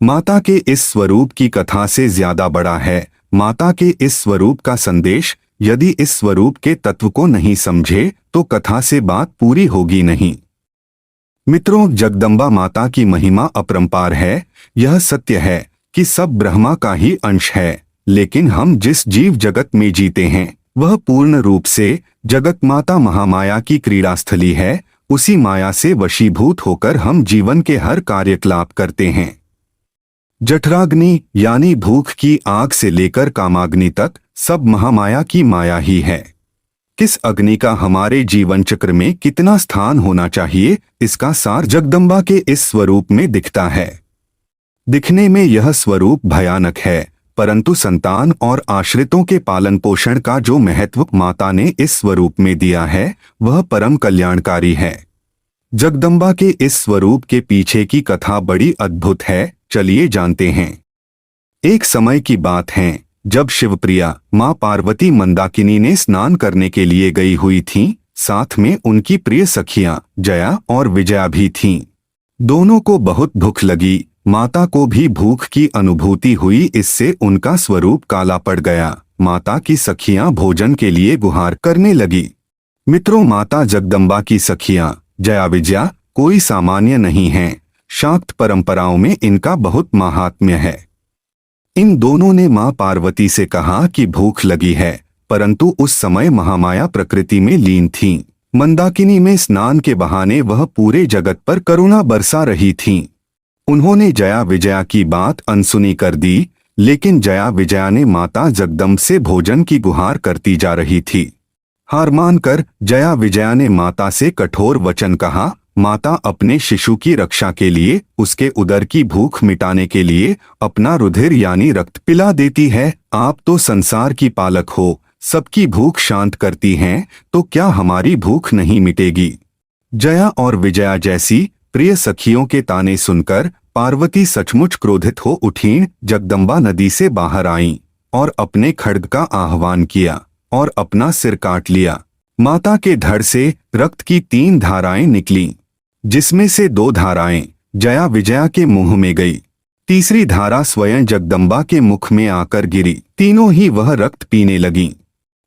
माता के इस स्वरूप की कथा से ज्यादा बड़ा है। माता के इस स्वरूप का संदेश, यदि इस स्वरूप के तत्व को नहीं समझे तो कथा से बात पूरी होगी नहीं। मित्रों, जगदम्बा माता की महिमा अपरंपार है। यह सत्य है कि सब ब्रह्मा का ही अंश है, लेकिन हम जिस जीव जगत में जीते हैं वह पूर्ण रूप से जगत माता महामाया की क्रीड़ास्थली है। उसी माया से वशीभूत होकर हम जीवन के हर कार्यकलाप करते हैं। जठराग्नि यानी भूख की आग से लेकर कामाग्नि तक सब महामाया की माया ही है। किस अग्नि का हमारे जीवन चक्र में कितना स्थान होना चाहिए, इसका सार जगदम्बा के इस स्वरूप में दिखता है। दिखने में यह स्वरूप भयानक है, परंतु संतान और आश्रितों के पालन पोषण का जो महत्व माता ने इस स्वरूप में दिया है वह परम कल्याणकारी है। जगदम्बा के इस स्वरूप के पीछे की कथा बड़ी अद्भुत है। चलिए जानते हैं। एक समय की बात है जब शिवप्रिया मां पार्वती मंदाकिनी ने स्नान करने के लिए गई हुई थीं। साथ में उनकी प्रिय सखियां जया और विजया भी थीं। दोनों को बहुत भूख लगी। माता को भी भूख की अनुभूति हुई, इससे उनका स्वरूप काला पड़ गया। माता की सखियां भोजन के लिए गुहार करने लगी। मित्रों, माता जगदम्बा की सखियां जया विजया कोई सामान्य नहीं हैं। शाक्त परंपराओं में इनका बहुत महात्म्य है। इन दोनों ने मां पार्वती से कहा कि भूख लगी है, परंतु उस समय महामाया प्रकृति में लीन थीं। मंदाकिनी में स्नान के बहाने वह पूरे जगत पर करुणा बरसा रही थीं। उन्होंने जया विजया की बात अनसुनी कर दी, लेकिन जया विजया ने माता जगदम्ब से भोजन की गुहार करती जा रही थी। हार मानकर जया विजया ने माता से कठोर वचन कहा। माता अपने शिशु की रक्षा के लिए, उसके उदर की भूख मिटाने के लिए अपना रुधिर यानी रक्त पिला देती है। आप तो संसार की पालक हो, सबकी भूख शांत करती हैं, तो क्या हमारी भूख नहीं मिटेगी? जया और विजया जैसी प्रिय सखियों के ताने सुनकर पार्वती सचमुच क्रोधित हो उठीं। जगदम्बा नदी से बाहर आईं और अपने खड्ग का आह्वान किया और अपना सिर काट लिया। माता के धड़ से रक्त की 3 धाराएं निकलीं, जिसमें से 2 धाराएं जया विजया के मुंह में गई। तीसरी धारा स्वयं जगदम्बा के मुख में आकर गिरी। तीनों ही वह रक्त पीने लगीं।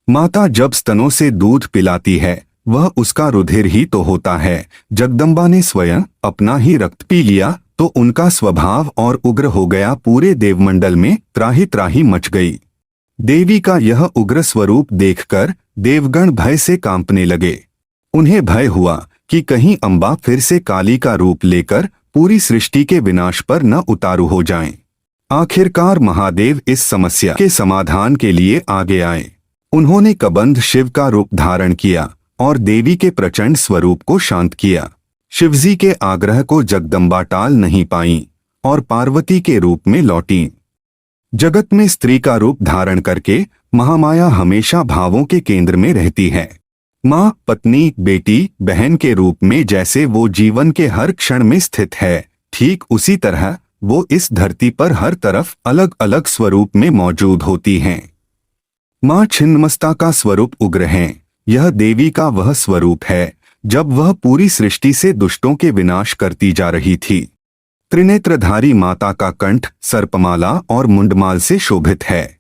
माता जब स्तनों से दूध पिलाती है वह उसका रुधिर ही तो होता है। जगदम्बा ने स्वयं अपना ही रक्त पी लिया तो उनका स्वभाव और उग्र हो गया। पूरे देवमंडल में त्राही त्राही मच गई। देवी का यह उग्र स्वरूप देखकर देवगण भय से कांपने लगे। उन्हें भय हुआ कि कहीं अम्बा फिर से काली का रूप लेकर पूरी सृष्टि के विनाश पर न उतारू हो जाएं। आखिरकार महादेव इस समस्या के समाधान के लिए आगे आए। उन्होंने कबंध शिव का रूप धारण किया और देवी के प्रचंड स्वरूप को शांत किया। शिवजी के आग्रह को जगदम्बा टाल नहीं पाईं और पार्वती के रूप में लौटीं। जगत में स्त्री का रूप धारण करके महामाया हमेशा भावों के केंद्र में रहती है। माँ, पत्नी, बेटी, बहन के रूप में जैसे वो जीवन के हर क्षण में स्थित है, ठीक उसी तरह वो इस धरती पर हर तरफ अलग अलग स्वरूप में मौजूद होती हैं। माँ छिन्नमस्ता का स्वरूप उग्र है। यह देवी का वह स्वरूप है जब वह पूरी सृष्टि से दुष्टों के विनाश करती जा रही थी। त्रिनेत्रधारी माता का कंठ सर्पमाला और मुंडमाल से शोभित है।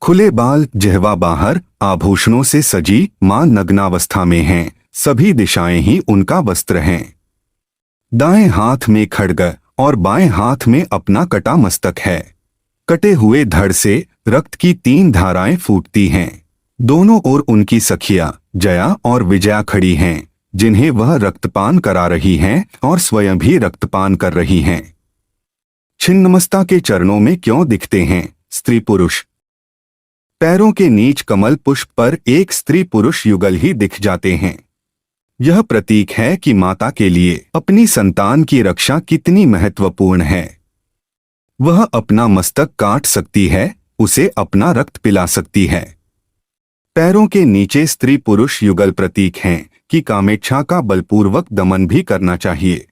खुले बाल, जिह्वा बाहर, आभूषणों से सजी मां नग्नावस्था में हैं। सभी दिशाएं ही उनका वस्त्र हैं। दाएं हाथ में खड्ग और बाएं हाथ में अपना कटा मस्तक है। कटे हुए धड़ से रक्त की 3 धाराएं फूटती हैं। दोनों ओर उनकी सखियां जया और विजया खड़ी हैं, जिन्हें वह रक्तपान करा रही हैं और स्वयं भी रक्तपान कर रही हैं। छिन्नमस्ता के चरणों में क्यों दिखते हैं स्त्री पुरुष? पैरों के नीच कमल पुष्प पर एक स्त्री पुरुष युगल ही दिख जाते हैं। यह प्रतीक है कि माता के लिए अपनी संतान की रक्षा कितनी महत्वपूर्ण है। वह अपना मस्तक काट सकती है, उसे अपना रक्त पिला सकती है। पैरों के नीचे स्त्री पुरुष युगल प्रतीक हैं कि कामेच्छा का बलपूर्वक दमन भी करना चाहिए।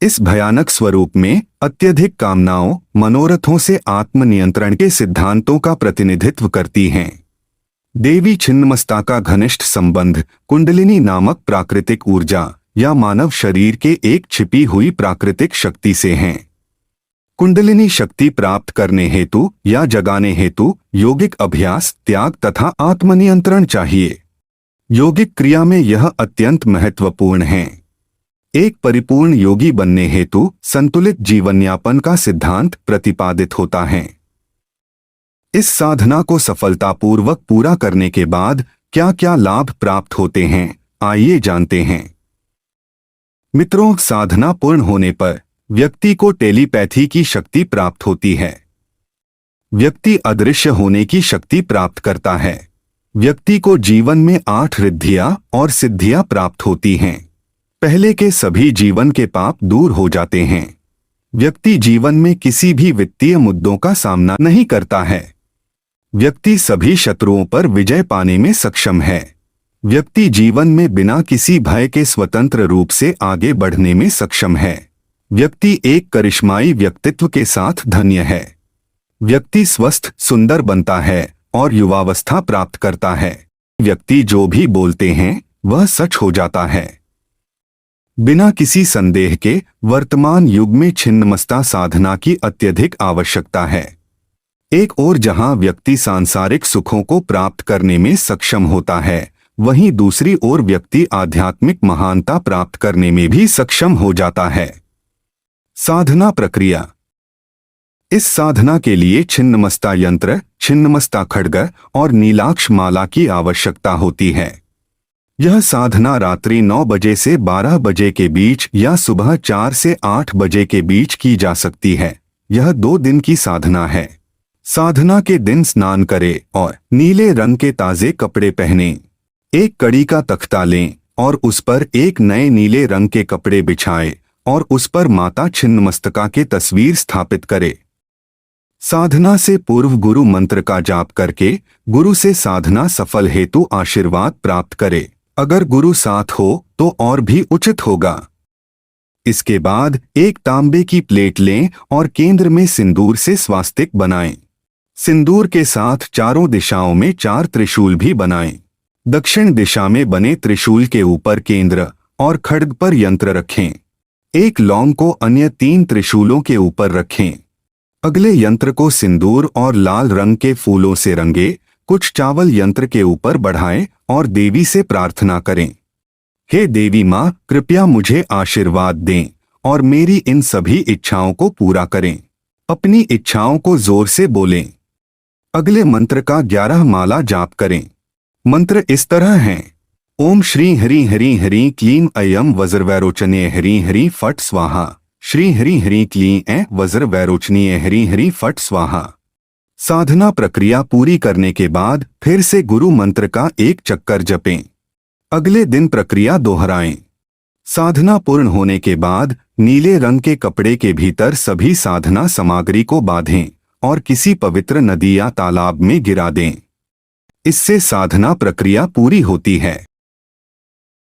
इस भयानक स्वरूप में अत्यधिक कामनाओं, मनोरथों से आत्मनियंत्रण के सिद्धांतों का प्रतिनिधित्व करती हैं। देवी छिन्नमस्ता का घनिष्ठ संबंध कुंडलिनी नामक प्राकृतिक ऊर्जा या मानव शरीर के एक छिपी हुई प्राकृतिक शक्ति से हैं। कुंडलिनी शक्ति प्राप्त करने हेतु या जगाने हेतु यौगिक अभ्यास, त्याग तथा आत्मनियंत्रण चाहिए। यौगिक क्रिया में यह अत्यंत महत्वपूर्ण है। एक परिपूर्ण योगी बनने हेतु संतुलित जीवनयापन का सिद्धांत प्रतिपादित होता है। इस साधना को सफलतापूर्वक पूरा करने के बाद क्या क्या लाभ प्राप्त होते हैं, आइए जानते हैं। मित्रों, साधना पूर्ण होने पर व्यक्ति को टेलीपैथी की शक्ति प्राप्त होती है। व्यक्ति अदृश्य होने की शक्ति प्राप्त करता है। व्यक्ति को जीवन में 8 रिद्धियां और सिद्धियां प्राप्त होती हैं। पहले के सभी जीवन के पाप दूर हो जाते हैं। व्यक्ति जीवन में किसी भी वित्तीय मुद्दों का सामना नहीं करता है। व्यक्ति सभी शत्रुओं पर विजय पाने में सक्षम है। व्यक्ति जीवन में बिना किसी भय के स्वतंत्र रूप से आगे बढ़ने में सक्षम है। व्यक्ति एक करिश्माई व्यक्तित्व के साथ धन्य है। व्यक्ति स्वस्थ, सुंदर बनता है और युवावस्था प्राप्त करता है। व्यक्ति जो भी बोलते हैं वह सच हो जाता है। बिना किसी संदेह के वर्तमान युग में छिन्नमस्ता साधना की अत्यधिक आवश्यकता है। एक ओर जहां व्यक्ति सांसारिक सुखों को प्राप्त करने में सक्षम होता है, वहीं दूसरी ओर व्यक्ति आध्यात्मिक महानता प्राप्त करने में भी सक्षम हो जाता है। साधना प्रक्रिया। इस साधना के लिए छिन्नमस्ता यंत्र, छिन्नमस्ता खड्ग और नीलाक्ष माला की आवश्यकता होती है। यह साधना रात्रि 9 बजे से 12 बजे के बीच या सुबह 4 से 8 बजे के बीच की जा सकती है। यह 2 दिन की साधना है। साधना के दिन स्नान करें और नीले रंग के ताजे कपड़े पहनें। एक कड़ी का तख्ता लें और उस पर एक नए नीले रंग के कपड़े बिछाएं और उस पर माता छिन्नमस्तिका की तस्वीर स्थापित करें। साधना से पूर्व गुरु मंत्र का जाप करके गुरु से साधना सफल हेतु आशीर्वाद प्राप्त करें। अगर गुरु साथ हो तो और भी उचित होगा। इसके बाद एक तांबे की प्लेट लें और केंद्र में सिंदूर से स्वास्तिक बनाएं। सिंदूर के साथ चारों दिशाओं में 4 त्रिशूल भी बनाएं। दक्षिण दिशा में बने त्रिशूल के ऊपर केंद्र और खड्ग पर यंत्र रखें। एक लौंग को अन्य 3 त्रिशूलों के ऊपर रखें। अगले यंत्र को सिंदूर और लाल रंग के फूलों से रंगे। कुछ चावल यंत्र के ऊपर बढ़ाएं और देवी से प्रार्थना करें, हे देवी माँ, कृपया मुझे आशीर्वाद दें और मेरी इन सभी इच्छाओं को पूरा करें। अपनी इच्छाओं को जोर से बोलें। अगले मंत्र का 11 माला जाप करें। मंत्र इस तरह हैं: ओम श्री हरि हरि हरि क्लीं अयम वज्रवैरोचनीय हरि हरि फट स्वाहा। श्री हरि हरि क्लीं ऐ वज्रवैरोचनीय हरि हरि फट स्वाहा। साधना प्रक्रिया पूरी करने के बाद फिर से गुरु मंत्र का 1 चक्कर जपें। अगले दिन प्रक्रिया दोहराएं। साधना पूर्ण होने के बाद नीले रंग के कपड़े के भीतर सभी साधना सामग्री को बांधें और किसी पवित्र नदी या तालाब में गिरा दें। इससे साधना प्रक्रिया पूरी होती है।